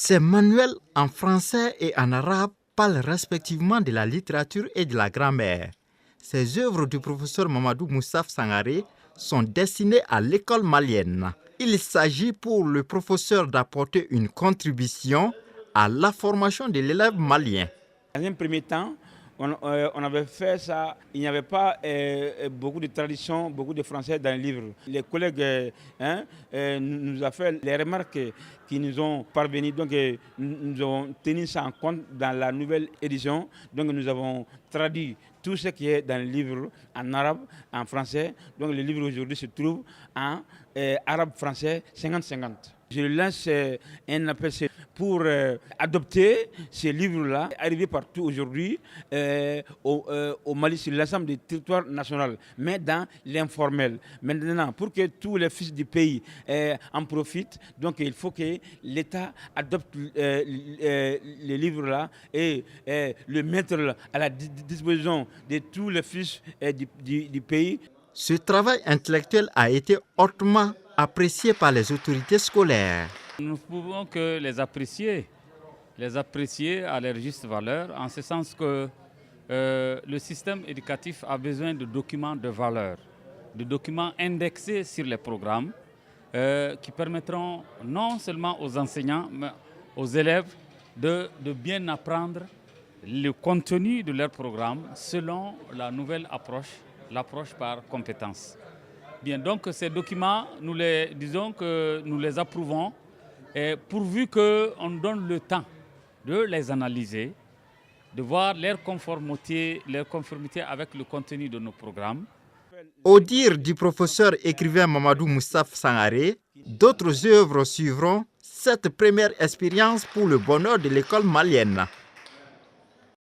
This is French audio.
Ces manuels en français et en arabe parlent respectivement de la littérature et de la grammaire. Ces œuvres du professeur Mamadou Moussaf Sangaré sont destinées à l'école malienne. Il s'agit pour le professeur d'apporter une contribution à la formation de l'élève malien. Dans un premier temps, on avait fait ça, il n'y avait pas beaucoup de tradition, beaucoup de français dans le livre. Les collègues nous ont fait les remarques qui nous ont parvenues, donc nous avons tenu ça en compte dans la nouvelle édition. Donc nous avons traduit tout ce qui est dans le livre en arabe, en français. Donc le livre aujourd'hui se trouve en arabe-français 50-50. Je lance un appel pour adopter ces livres-là, arrivés partout aujourd'hui au Mali, sur l'ensemble du territoire national, mais dans l'informel. Maintenant, pour que tous les fils du pays en profitent, donc il faut que l'État adopte les livres-là et le mettre à la disposition de tous les fils du pays. Ce travail intellectuel a été hautement apprécié par les autorités scolaires. Nous ne pouvons que les apprécier à leur juste valeur, en ce sens que le système éducatif a besoin de documents de valeur, de documents indexés sur les programmes qui permettront non seulement aux enseignants, mais aux élèves de bien apprendre le contenu de leur programme selon la nouvelle approche, l'approche par compétences. Bien, donc ces documents, nous les approuvons, et pourvu qu'on donne le temps de les analyser, de voir leur conformité avec le contenu de nos programmes. Au dire du professeur écrivain Mamadou Moussaf Sangaré, d'autres œuvres suivront cette première expérience pour le bonheur de l'école malienne.